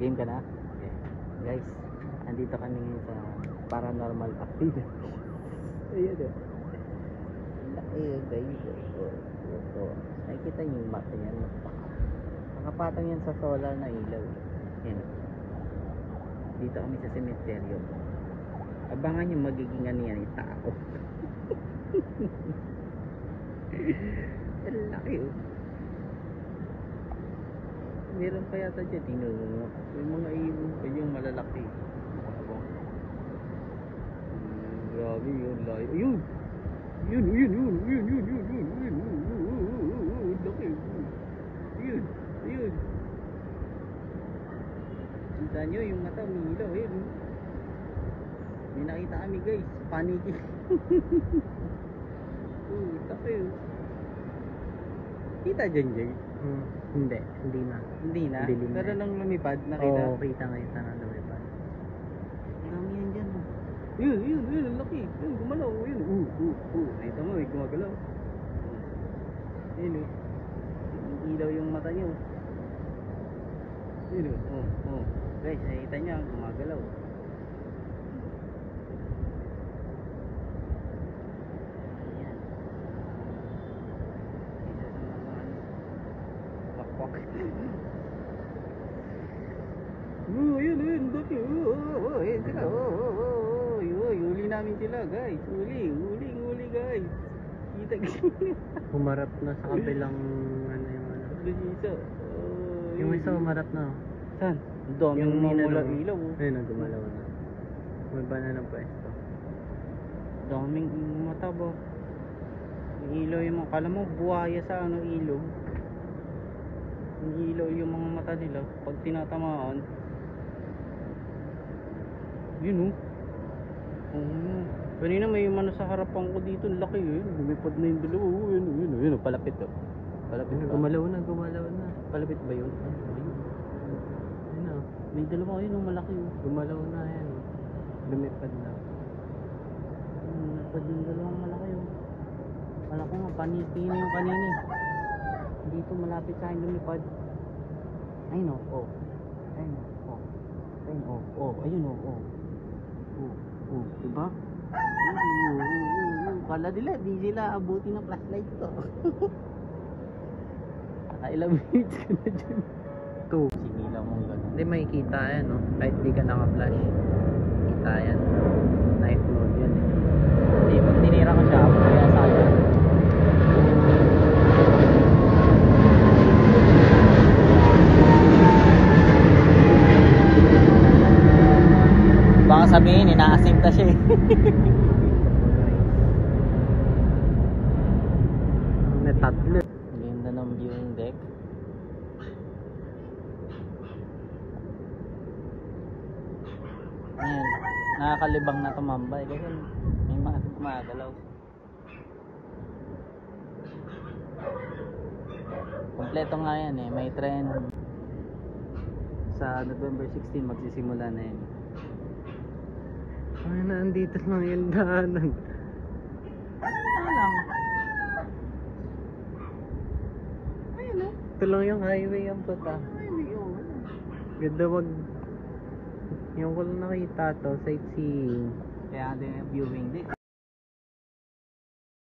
Game ka na? Okay. Guys, andito kami sa paranormal activity. Ayan o. Ayan guys. Nakikita niyo yung mata yan. Nakapatang yan sa solar na ilaw. Ayan. Dito kami sa sementeryo. Abangan yung magiging ano yan, tao. Ang laki oh. Meron pa yata dyan, tingnan mo. May mga ibon pa yung malalaki. Grabe yun, layo. Ayun! Yun! Laki. Ayun! Kita nyo yung mata, umilaw. Ayun. May nakita kami guys, paniki. Laki. Kita dyan, Jay? Hindi na. Hindi na? Dilim Pero na. nung lumipad, nakita? Oo, kita na lumipad. Dami yan dyan. Yun, ang laki. Yun, gumalaw. Yun, nakita mo, gumagalaw. Yun, ilaw yung mata nyo. Yun, guys, nakita nyo, gumagalaw. Ayan. Isa sa mga wakwak. Yun, dati. Ayan sila. Huli namin sila, guys. Huli, guys. Kita kasi. Humarap na sa kabilang ano yung ano. Yung isa humarap na. Saan? Dami yung mamula ilaw. Ayun, gumalaw na. May banana pwesto. Daming mata ba? Yung ilaw yung mga, kala mo buhaya sa ano ilog. Yung ilaw yung mga mata nila pag tinatamaan. Yun kanina may mano sa harapan ko dito, laki yun. Lumipad na yung dalawa. Yun, palapit to. Palapit pa. Gumalaw na. Palapit ba yun? Ayun na. May dalawa yun, malaki yun. Gumalaw na yan. Lumipad na. Lumipad yung dalawang malaki yun. Kala ko nga, paniki na yung kanini. Dito malapit sa akin lumipad. Ayun o, diba? Kala nila, di sila abuti ng flashlight ko. Nakailang minutes ka na dyan. 2. Sinilaw mong gano'n. Hindi makikita yan, no? Kahit di ka naka-flash. Kita yan. Night mode yan eh. Hindi, pag tinira ko siya, kaya sayang. Baka sabihin, inaasimta siya eh. May tatlo. Ganda ng viewing deck. Ayan, nakakalibang na tumambay kasi may mga gumagalaw. Kompleto nga yan eh, may trend. Sa November 16 magsisimula na yan. Ay, nandito lang yung daanan. Ano lang? Ayun o. Ito lang yung highway ang puta. Ganda wag. Yung ko lang nakita to, sightseeing. Kaya din yung viewing deck.